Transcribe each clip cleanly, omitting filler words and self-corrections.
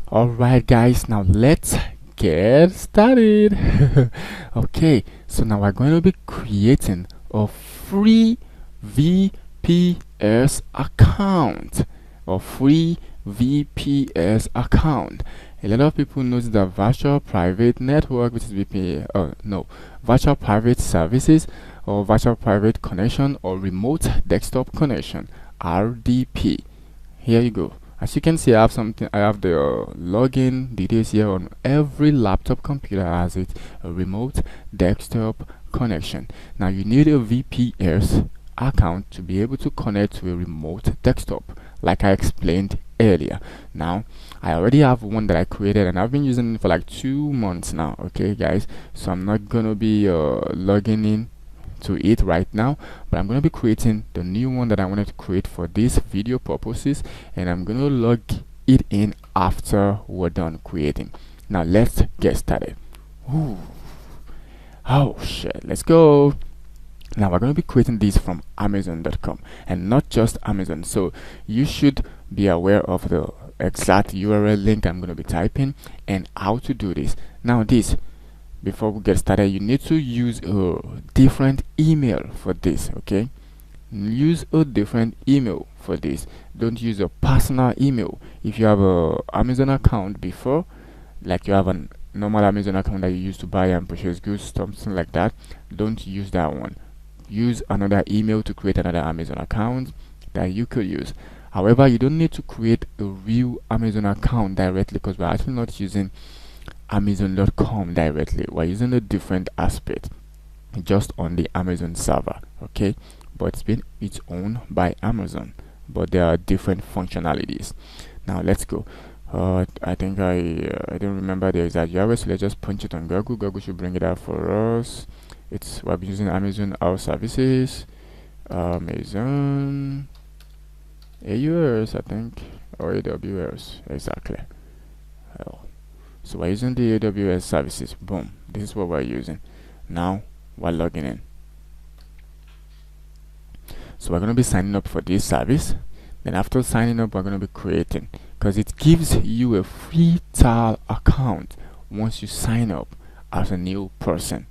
Alright guys, now let's get started. Okay, so now we're going to be creating a free VPS account. A free VPS account. A lot of people know the virtual private network, which is virtual private services or virtual private connection or remote desktop connection, RDP. Here you go. As you can see, I have the login details here. On every laptop computer has it, a remote desktop connection. Now you need a VPS account to be able to connect to a remote desktop, like I explained earlier. Now I already have one that I created and I've been using it for like 2 months now. Okay guys, so I'm not gonna be logging in to it right now, but I'm going to be creating the new one that I wanted to create for this video purposes, and I'm going to log it in after we're done creating. Now let's get started. Ooh. Oh shit, let's go. Now we're going to be creating this from Amazon.com, and not just Amazon, so you should be aware of the exact URL link I'm going to be typing and how to do this. Now before we get started, you need to use a different email for this. Okay, use a different email for this. Don't use a personal email. If you have a Amazon account before, like you have a normal Amazon account that you use to buy and purchase goods, something like that, don't use that one. Use another email to create another Amazon account that you could use. However, you don't need to create a real Amazon account directly, because we're actually not using Amazon.com directly. We're using a different aspect just on the Amazon server. Okay, but it's owned by Amazon, but there are different functionalities. Now let's go. I think I don't remember the exact URL, so let's just punch it on Google. Google should bring it up for us. We're using Amazon Our Services, Amazon AUS, I think, or AWS exactly. So we're using the AWS services. Boom, this is what we're using. Now we're logging in. So we're going to be signing up for this service. Then after signing up, we're going to be creating, because it gives you a free trial account once you sign up as a new person.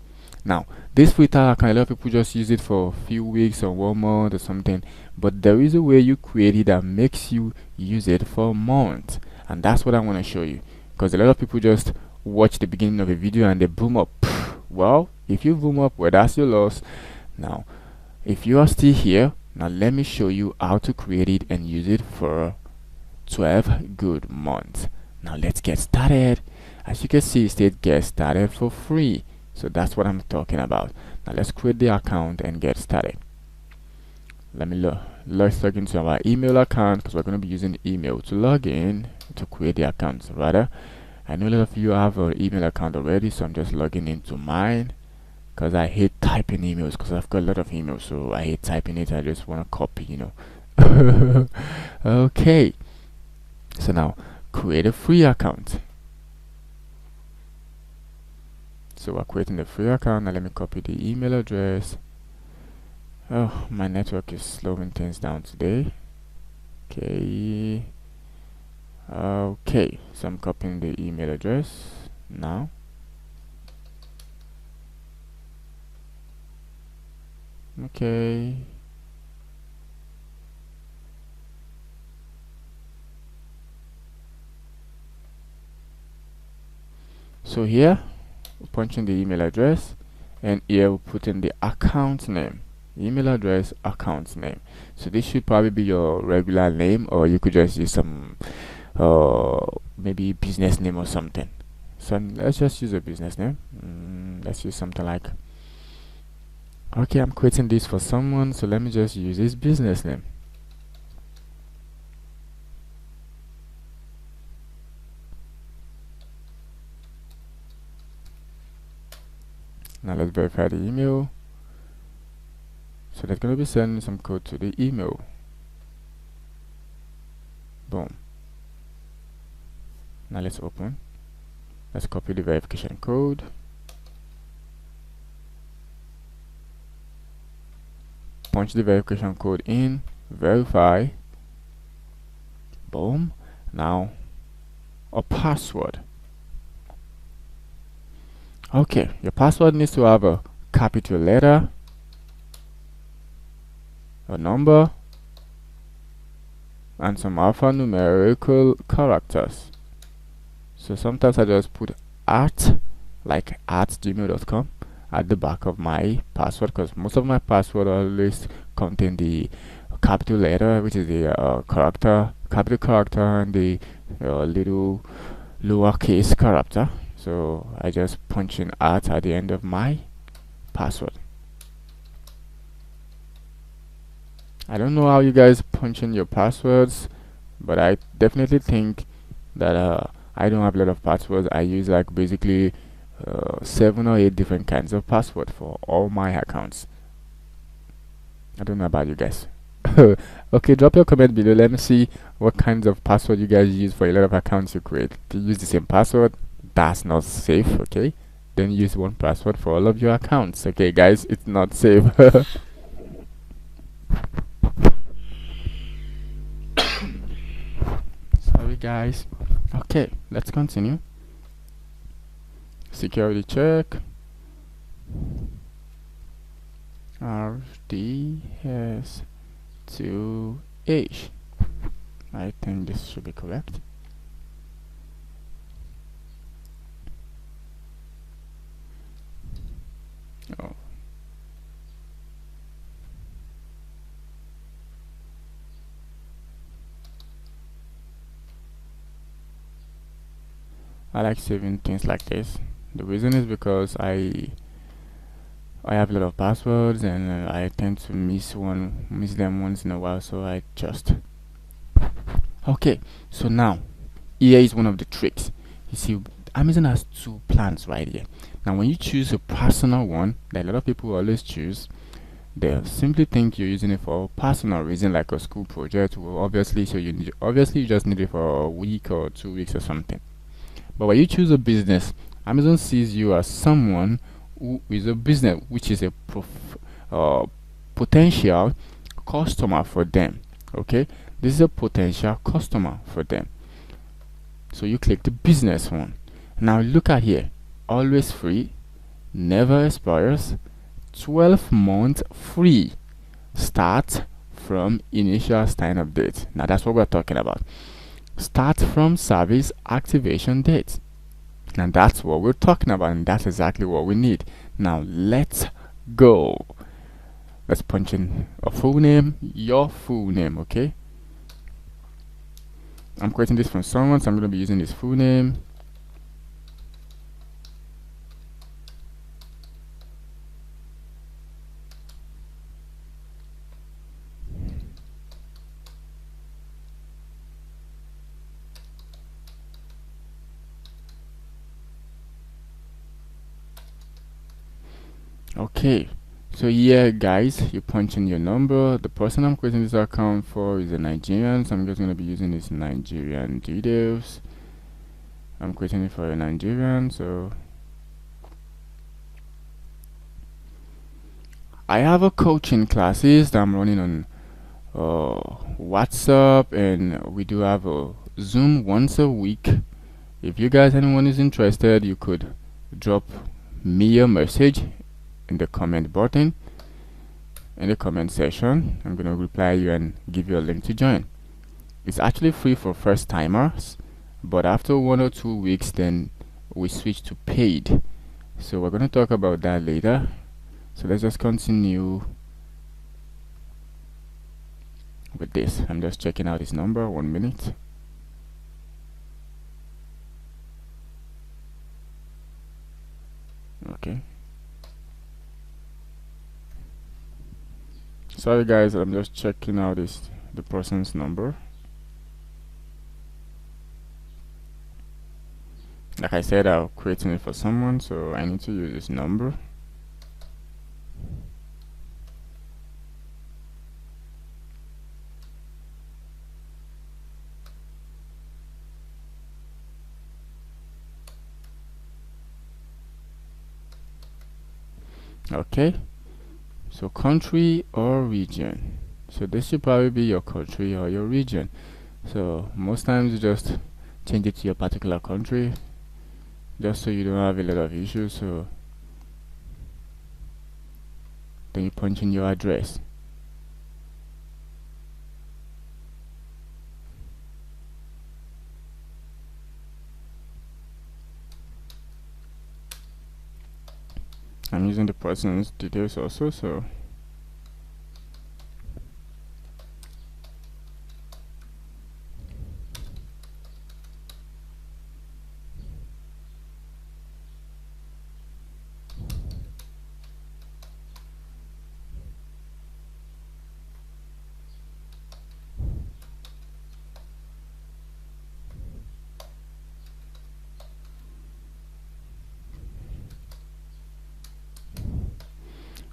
Now this free trial account, a lot of people just use it for a few weeks or 1 month or something, but there is a way you create it that makes you use it for a month, and that's what I want to show you. Because a lot of people just watch the beginning of a video and they boom up. Well, if you boom up, well, that's your loss. Now if you are still here, now let me show you how to create it and use it for 12 good months. Now let's get started. As you can see, it said get started for free, so that's what I'm talking about. Now let's create the account and get started. Let's log into our email account, because we're going to be using email to log in to create the accounts. Rather, I know a lot of you have an email account already, so I'm just logging into mine, because I hate typing emails, because I've got a lot of emails, so I hate typing it. I just want to copy, you know. Okay, so now create a free account. So we're creating the free account. Now let me copy the email address. Oh, my network is slowing things down today. Okay, so I'm copying the email address now. Okay, so here we're punching the email address, and here we're putting the account name. Email address, account name. So this should probably be your regular name, or you could just use some maybe business name or something. So let's just use a business name. Let's use something like, okay, I'm creating this for someone, so let me just use his business name. Now let's verify the email. So they're going to be sending some code to the email. Boom. Now let's open. Let's copy the verification code. Punch the verification code in, verify. Boom. Now a password. Okay, your password needs to have a capital letter, a number, and some alphanumerical characters. So sometimes I just put at, like at gmail.com, at the back of my password, because most of my password always contain the capital letter, which is the capital character, and the little lowercase character. So I just punch in at the end of my password. I don't know how you guys punch in your passwords, but I definitely think that I don't have a lot of passwords. I use like basically 7 or 8 different kinds of password for all my accounts. I don't know about you guys. Okay, drop your comment below. Let me see what kinds of password you guys use for a lot of accounts you create. If you use the same password, that's not safe. Okay, then use one password for all of your accounts. Okay guys, it's not safe. Sorry guys. Okay, let's continue. Security check. RDS 2H. I think this should be correct. Oh. I like saving things like this. The reason is because I have a lot of passwords, and I tend to miss them once in a while, so I just okay. So now here is one of the tricks. You see, Amazon has 2 plans right here. Now when you choose a personal one that a lot of people always choose, they simply think you're using it for personal reason, like a school project. Well, obviously you just need it for a week or 2 weeks or something. But when you choose a business, Amazon sees you as someone who is a business, which is a potential customer for them. Okay, this is a potential customer for them. So you click the business one. Now look at here, always free, never expires, 12 months free, start from initial sign up date. Now that's what we're talking about. Start from service activation date. And that's what we're talking about, and that's exactly what we need. Now let's go. Let's punch in a full name, your full name. Okay, I'm creating this from someone, so I'm going to be using this full name. Okay, so yeah guys, you punch in your number. The person I'm creating this account for is a Nigerian, so I'm just going to be using this Nigerian details. I'm creating it for a Nigerian, so I have a coaching classes that I'm running on WhatsApp, and we do have a Zoom once a week. If you guys, anyone is interested, you could drop me a message in the comment button, in the comment section. I'm gonna reply you and give you a link to join. It's actually free for first timers, but after 1 or 2 weeks then we switch to paid. So we're gonna talk about that later. So let's just continue with this. I'm just checking out his number. 1 minute. Okay, sorry guys, I'm just checking out the person's number. Like I said, I'm creating it for someone, so I need to use this number. Okay, so country or region. So this should probably be your country or your region. So most times you just change it to your particular country, just so you don't have a lot of issues. So then you punch in your address. I'm using the person's details also, so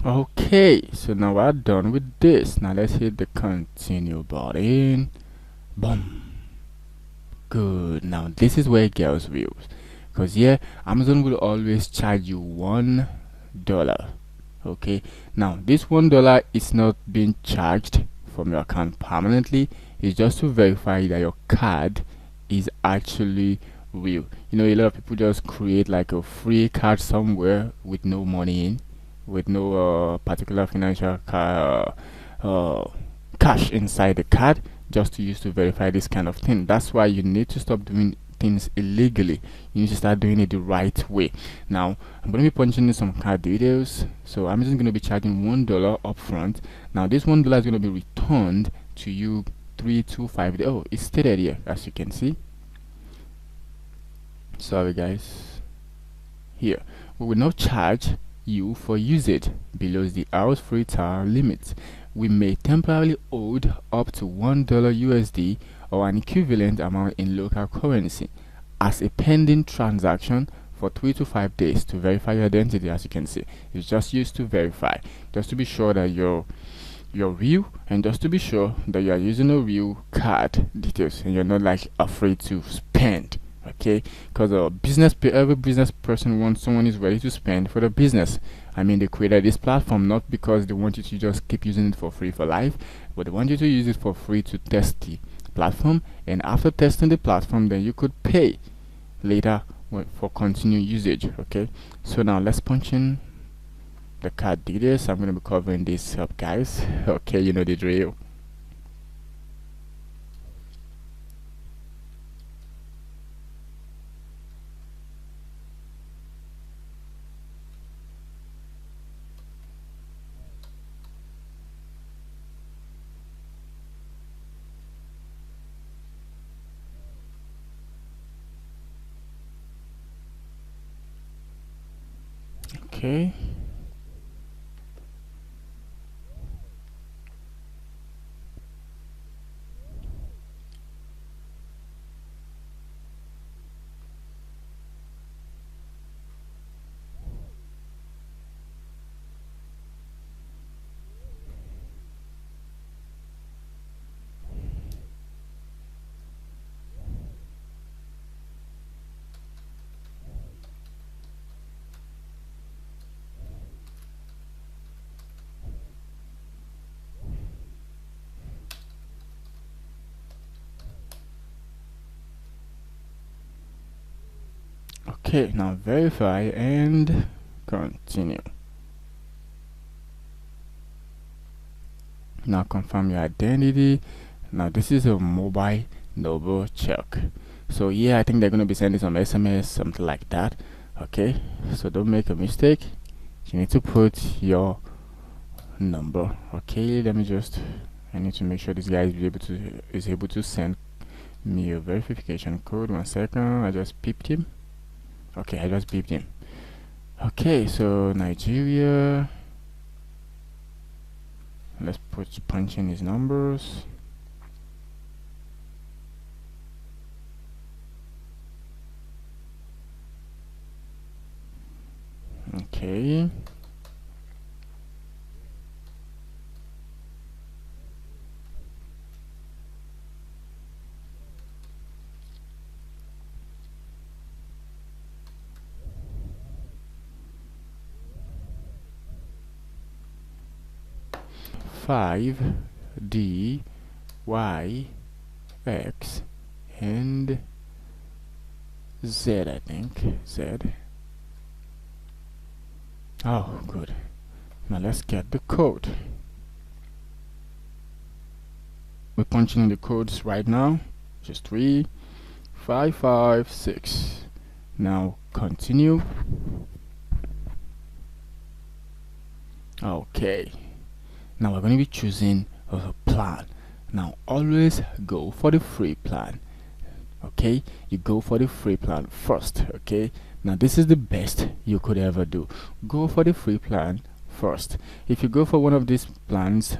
okay, so now we're done with this. Now let's hit the continue button. Boom. Good. Now this is where it gets real, because here Amazon will always charge you $1. Okay, now this $1 is not being charged from your account permanently. It's just to verify that your card is actually real. You know, a lot of people just create like a free card somewhere with no money in, with no particular financial cash inside the card, just to use to verify this kind of thing. That's why you need to stop doing things illegally. You need to start doing it the right way. Now I'm going to be punching in some card details. So I'm just going to be charging $1 upfront. Now this $1 is going to be returned to you 3 to 5 days. Oh, it's stated here, as you can see. Sorry guys, here we will not charge you for usage below the hours free trial limit. We may temporarily hold up to $1 USD or an equivalent amount in local currency as a pending transaction for 3 to 5 days to verify your identity. As you can see, it's just used to verify, just to be sure that you're real, and just to be sure that you are using a real card details and you're not like afraid to spend. Okay, because every business person wants someone who's ready to spend for the business. I mean, they created this platform not because they want you to just keep using it for free for life, but they want you to use it for free to test the platform, and after testing the platform, then you could pay later for continued usage. Okay, so now let's punch in the card details. I'm going to be covering this up, guys. Okay, you know the drill. Okay. Okay, now verify and continue. Now confirm your identity. Now this is a mobile double check. So yeah, I think they're going to be sending some SMS, something like that. Okay, so don't make a mistake. You need to put your number. Okay, let me just, I need to make sure this guy is able to send me a verification code. 1 second, I just beeped him. Okay, I just beeped him. Okay, so Nigeria. Let's punch in his numbers. Okay. Five D Y X and Z, I think. Z. Oh, good. Now let's get the code. We're punching in the codes right now. Just 3, 5, 5, 6. Now continue. Okay. Now we're going to be choosing a plan. Now always go for the free plan. Okay, you go for the free plan first. Okay, now this is the best you could ever do. Go for the free plan first. If you go for one of these plans,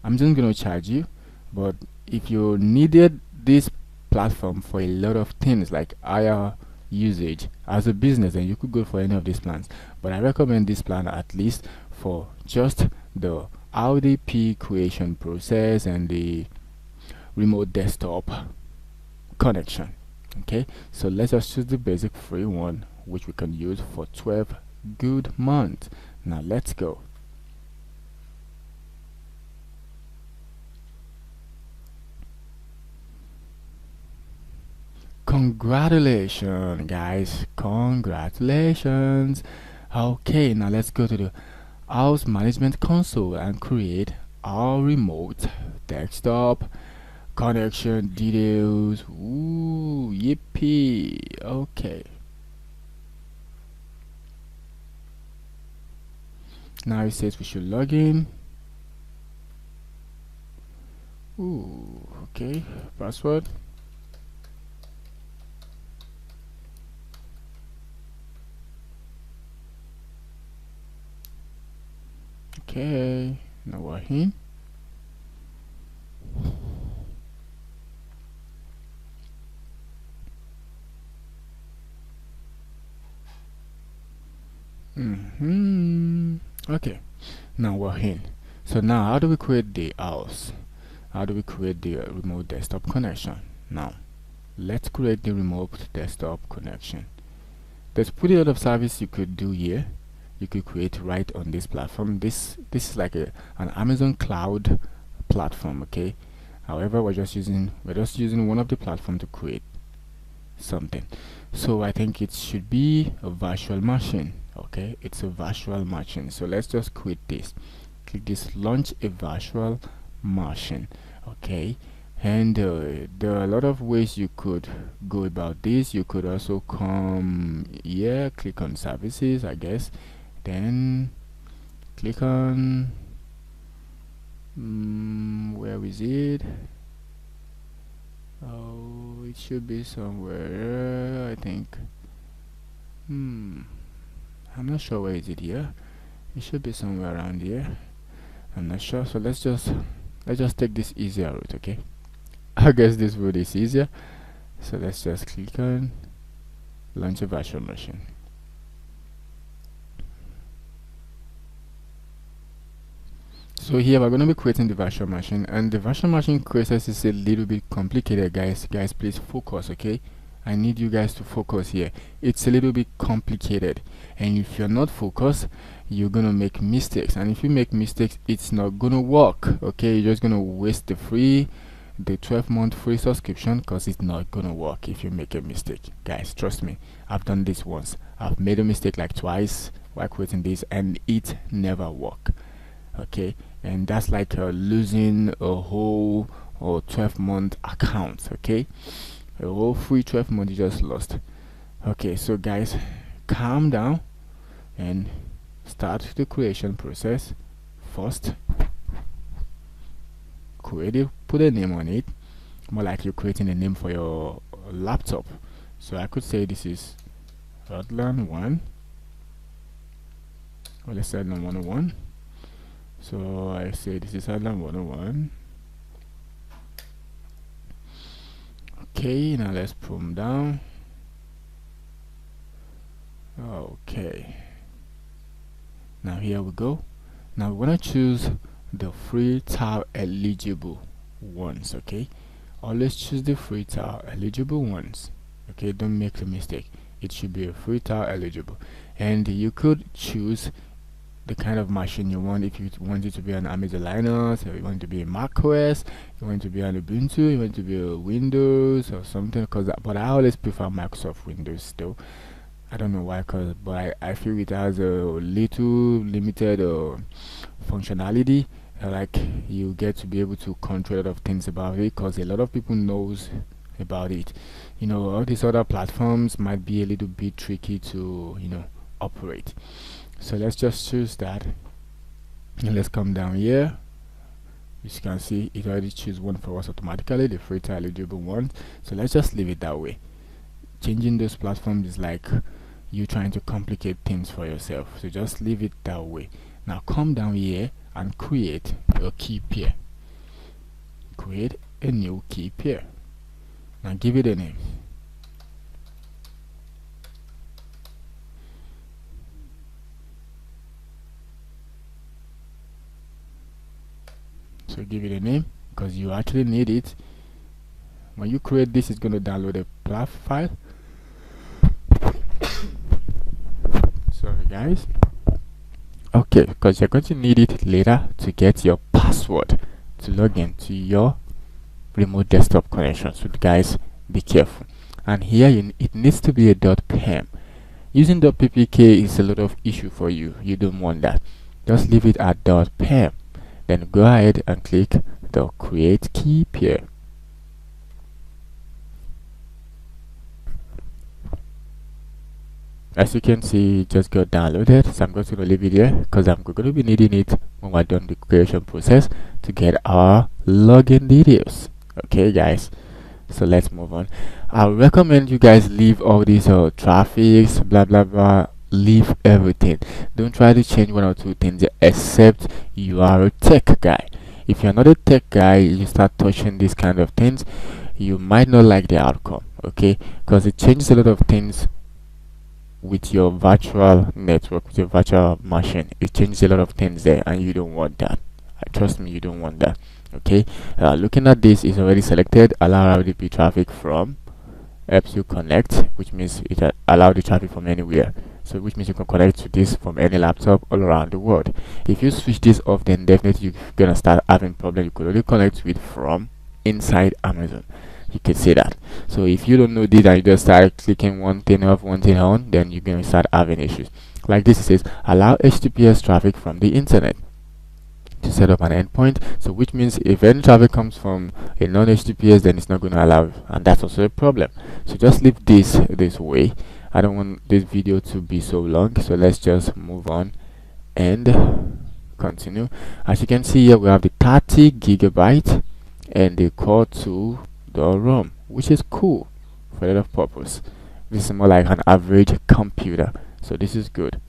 I'm just going to charge you, but if you needed this platform for a lot of things like higher usage as a business, then you could go for any of these plans, but I recommend this plan at least for just the RDP creation process and the remote desktop connection. Okay, so let's just choose the basic free one, which we can use for 12 good months. Now let's go. Congratulations, guys, congratulations. Okay, now let's go to the house management console and create our remote desktop connection details. Ooh, yippee. Okay, now it says we should log in. Ooh, okay, password. Okay, now we're in. Okay, now we're in. So now how do we create the house? How do we create the remote desktop connection? Now let's create the remote desktop connection. There's pretty lot of service you could do here. You could create right on this platform. This is like an Amazon cloud platform. Okay, however we're just using one of the platform to create something. So I think it should be a virtual machine. Okay, it's a virtual machine. So let's just create this. Click this launch a virtual machine. Okay, and there are a lot of ways you could go about this. You could also come here, click on services, I guess, then click on where is it? Oh, it should be somewhere, I think. I'm not sure where is it here. It should be somewhere around here. I'm not sure. So let's just take this easier route. Okay, I guess this route is easier. So let's just click on launch a virtual machine. So here we're going to be creating the virtual machine, and the virtual machine process is a little bit complicated, guys. Please focus. Okay, I need you guys to focus here. It's a little bit complicated, and if you're not focused, you're gonna make mistakes, and if you make mistakes, it's not gonna work. Okay, you're just gonna waste the 12-month free subscription, because it's not gonna work if you make a mistake. Guys, trust me, I've done this once. I've made a mistake like twice while creating this, and it never worked. Okay, and that's like losing a whole 12-month account. Okay, a whole free 12 months you just lost. Okay, so guys, calm down and start the creation process. First, create it, put a name on it, more like you're creating a name for your laptop. So I could say this is Heartland 1, or let's say Heartland 101. So I say this is Heartland 101. Okay, now let's pull them down. Okay, now here we go. Now we want to choose the free trial eligible ones. Okay, always choose the free trial eligible ones. Okay, don't make a mistake, it should be a free trial eligible, and you could choose the kind of machine you want. If you want it to be an Amazon Linux, or you want it to be a Mac OS, you want it to be an Ubuntu, you want it to be a Windows or something. But I always prefer Microsoft Windows still. I don't know why, but I feel it has a little limited functionality. Like you get to be able to control a lot of things about it, because a lot of people knows about it. All these other platforms might be a little bit tricky to operate. So let's just choose that, and let's come down here. As you can see, it already choose one for us automatically, the free trial eligible one. So let's just leave it that way. Changing those platforms is like you trying to complicate things for yourself, so just leave it that way. Now come down here and create a key pair. Create a new key pair. Now give it a name. So give it a name, because you actually need it. When you create this, it's going to download a path file. Sorry guys. Okay, because you're going to need it later to get your password to log in to your remote desktop connection. So guys, be careful. And here it needs to be a .pem. Using .ppk is a lot of issue for you. You don't want that. Just leave it at .pem. Then go ahead and click the create key pair. As you can see, it just got downloaded, so I'm going to leave it here because I'm going to be needing it when we're done the creation process to get our login details. Okay guys, so let's move on. I recommend you guys leave all these traffics, blah blah blah, leave everything. Don't try to change one or two things except you are a tech guy. If you're not a tech guy, you start touching these kind of things, you might not like the outcome, okay, because it changes a lot of things with your virtual network, with your virtual machine. It changes a lot of things there, and you don't want that. Trust me, you don't want that. Okay, looking at this, is already selected allow RDP traffic from helps you connect, which means it allows the traffic from anywhere, so which means you can connect to this from any laptop all around the world. If you switch this off, then definitely you're gonna start having problem. You could only connect to it from inside Amazon. You can see that. So if you don't know this and you just start clicking one thing off, one thing on, then you're going to start having issues. Like this, it says allow HTTPS traffic from the internet to set up an endpoint. So which means if any traffic comes from a non-HTTPS, then it's not going to allow, and that's also a problem. So just leave this way. I don't want this video to be so long, so let's just move on and continue. As you can see here, we have the 30 gigabyte and the core 2 ROM, which is cool for a lot of purpose. This is more like an average computer, so this is good.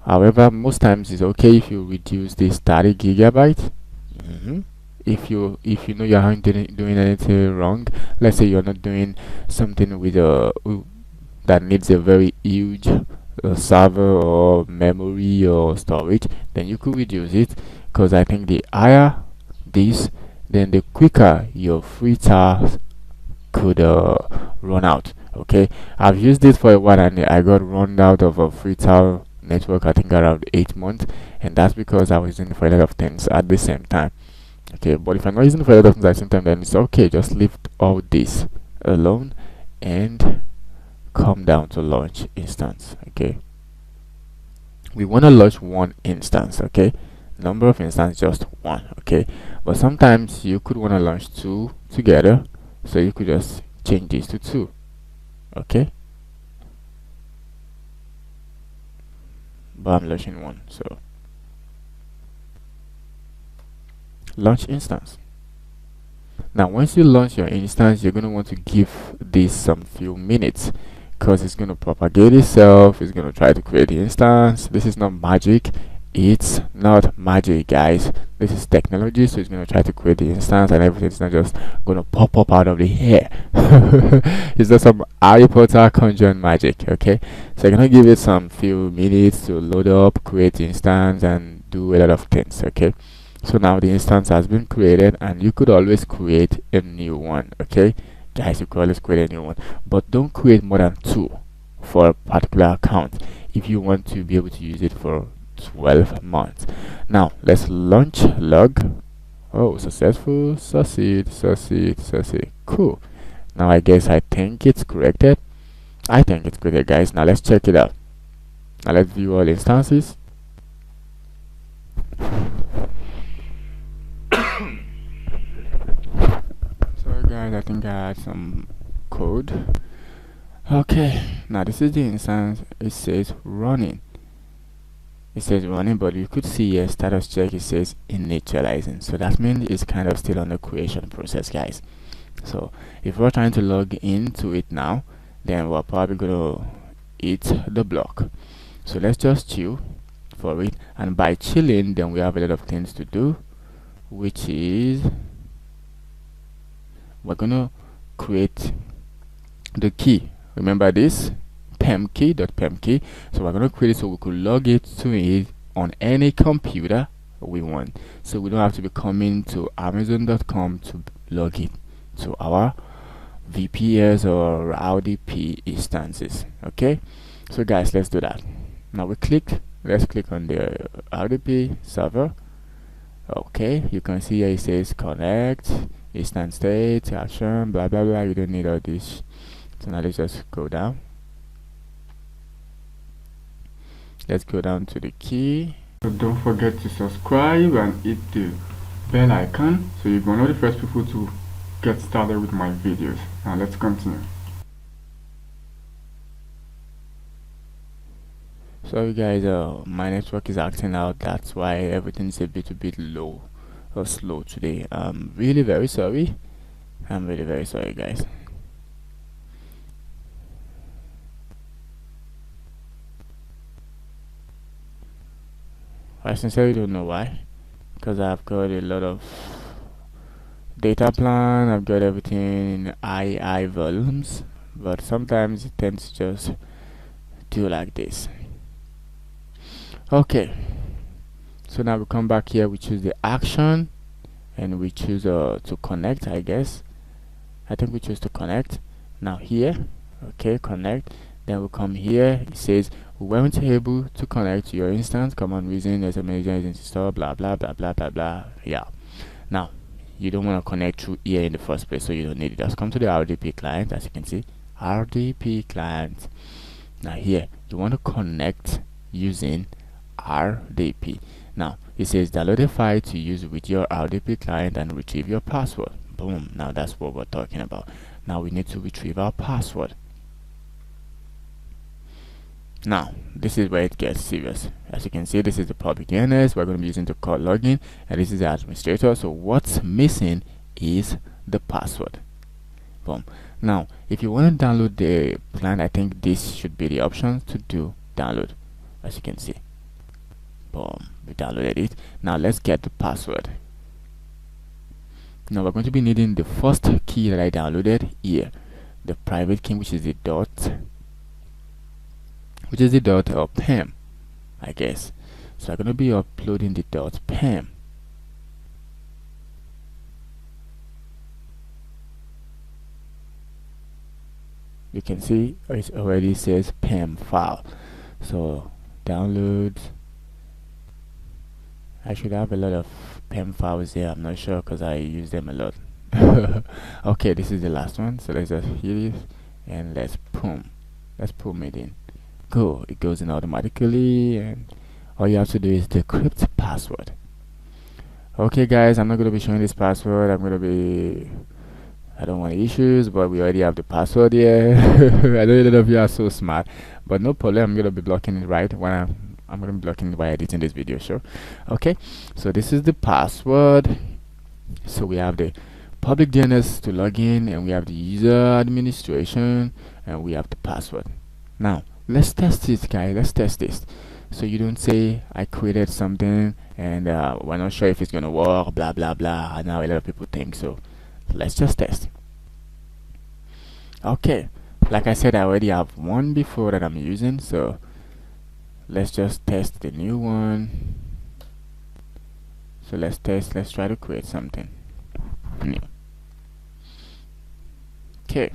However, most times it's okay if you reduce this 30 gigabyte. If you know you aren't doing anything wrong, let's say you're not doing something with that needs a very huge server or memory or storage, then you could reduce it, because I think the higher this, then the quicker your free trial could run out. Okay, I've used this for a while and I got run out of a free trial network, I think around 8 months, and that's because I was using it for a lot of things at the same time. Okay, but if I'm not using it for a lot of things at the same time, then it's okay. Just leave all this alone and come down to launch instance. Okay, we want to launch one instance. Okay, number of instances just one. Okay, but sometimes you could want to launch two together, so you could just change this to 2. Okay, but I'm launching one, so launch instance. Now once you launch your instance, you're going to want to give this some few minutes, because it's going to propagate itself. It's going to try to create the instance. This is not magic. It's not magic, guys. This is technology, so it's going to try to create the instance and everything. It's not just going to pop up out of the air. It's just some Harry Potter conjuring magic. Okay, so you're going to give it some few minutes to load up, create the instance, and do a lot of things. Okay, so now the instance has been created, and you could always create a new one. Okay guys, you could always create a new one, but don't create more than 2 for a particular account if you want to be able to use it for 12 months. Now let's launch log. Oh, successful, succeed. Cool. Now I think it's corrected. I think it's corrected, guys. Now let's check it out. Now let's view all instances. Sorry guys, I think I had some code. Okay, now this is the instance. It says running. It says running, but you could see here status check, it says initializing. So that means it's kind of still on the creation process, guys. So if we're trying to log into it now, then we're probably gonna hit the block. So let's just chill for it, and by chilling, then we have a lot of things to do, which is we're gonna create the key. Remember this pem key. So we're going to create it so we could log it to it on any computer we want, so we don't have to be coming to amazon.com to log it to our VPS or RDP instances. Okay, so guys, let's do that. Now let's click on the RDP server. Okay, you can see here it says connect, instance state, action, blah blah blah. You don't need all this. So now let's just go down. Let's go down to the key. So don't forget to subscribe and hit the bell icon so you're gonna be the first people to get started with my videos. Now let's continue. Sorry guys, my network is acting out. That's why everything's a bit low or slow today. I'm really very sorry. I'm really very sorry, guys. I sincerely don't know why, because I've got a lot of data plan, I've got everything in II volumes, but sometimes it tends to just do like this. Okay, so now we come back here, we choose the action and we choose to connect. I think we choose to connect. Now here, okay, connect. Then we come here, it says we weren't able to connect to your instance, common reason, there's a major install, blah blah blah blah blah blah. Yeah, now you don't want to connect through here in the first place, so you don't need it. Just come to the RDP client. As you can see, RDP client. Now here you want to connect using RDP. Now it says download a file to use with your RDP client and retrieve your password. Boom. Now that's what we're talking about. Now we need to retrieve our password. Now this is where it gets serious. As you can see, this is the public DNS we're going to be using to call login, and this is the administrator. So what's missing is the password. Boom. Now if you want to download the plan, I think this should be the option to do download. As you can see, boom, we downloaded it. Now let's get the password. Now we're going to be needing the first key that I downloaded here, the private key, which is the dot or pem, I guess. So I'm going to be uploading the dot pem. You can see it already says pem file. So download. I should have a lot of pem files here. I'm not sure because I use them a lot. Okay, this is the last one. So let's just hit it and let's boom it in. Go, it goes in automatically, and all you have to do is decrypt password. Okay guys, I'm not going to be showing this password. I don't want issues, but we already have the password here. I know a lot of you are so smart, but no problem. I'm going to be blocking it right when I'm going to be blocking it by editing this video, sure. Okay, so this is the password. So we have the public DNS to log in, and we have the user administration, and we have the password. Now let's test this, guys. Let's test this, so you don't say I created something and we're not sure if it's gonna work, blah blah blah. Now a lot of people think so. Let's just test. Okay, like I said, I already have one before that I'm using, so let's just test the new one. So let's try to create something new. Okay,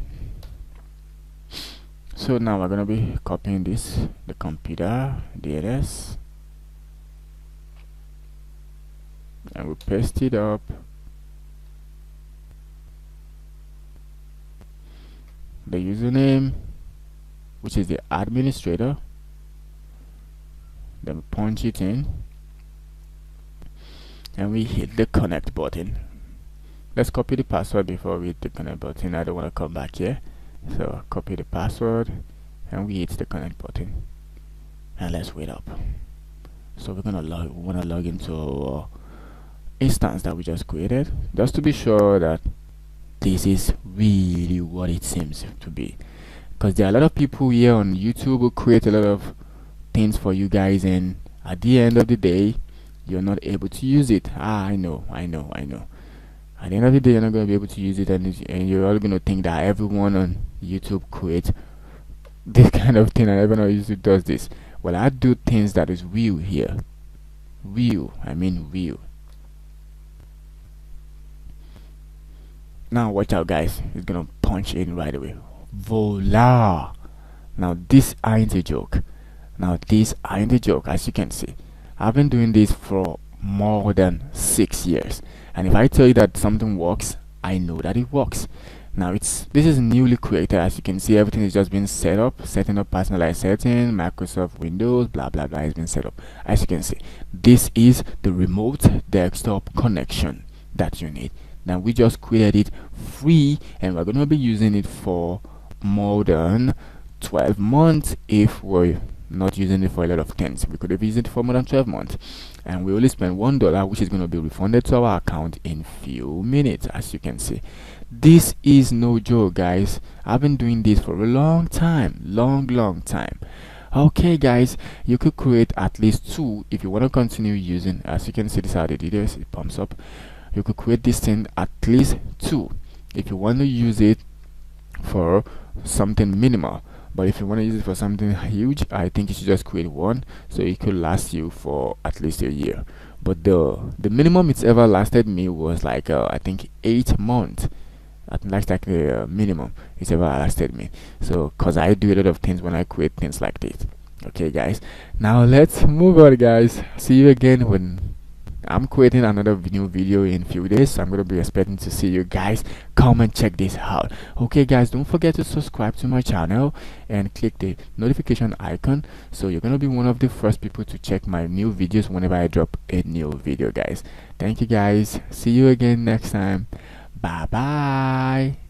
so So now we're gonna be copying this, the computer DNS, and we paste it up. The username, which is the administrator, then we punch it in, and we hit the connect button. Let's copy the password before we hit the connect button. I don't want to come back here, so copy the password and we hit the connect button, and let's wait up. So we want to log into our instance that we just created, just to be sure that this is really what it seems to be, because there are a lot of people here on YouTube who create a lot of things for you guys, and at the end of the day you're not able to use it. I know. At the end of the day you're not going to be able to use it, and you're all going to think that everyone on YouTube creates this kind of thing and everyone on YouTube does this. Well, I do things that is real here. Real. Now watch out, guys. It's gonna punch in right away. Voila! Now this ain't a joke. As you can see, I've been doing this for more than 6 years, and if I tell you that something works, I know that it works. Now this is newly created. As you can see, everything is just been setting up personalized setting, Microsoft Windows, blah blah blah has been set up. As you can see, this is the remote desktop connection that you need. Now we just created it free, and we're going to be using it for more than 12 months. If we're not using it for a lot of things, we could have used it for more than 12 months, and we only spent $1, which is going to be refunded to our account in few minutes. As you can see, this is no joke, guys. I've been doing this for a long time, long time. Okay guys, you could create at least 2 if you want to continue using. As you can see, this is how they did this. It pumps up. You could create this thing at least 2 if you want to use it for something minimal. But if you want to use it for something huge, I think you should just create 1, so it could last you for at least a year. But the minimum it's ever lasted me was like I think 8 months. That's like the minimum it's ever lasted me. So because I do a lot of things when I create things like this. Okay guys, now let's move on, guys. See you again when I'm creating another new video in few days, so I'm going to be expecting to see you guys. Come and check this out. Okay guys, don't forget to subscribe to my channel and click the notification icon, so you're going to be one of the first people to check my new videos whenever I drop a new video, guys. Thank you guys. See you again next time. Bye bye.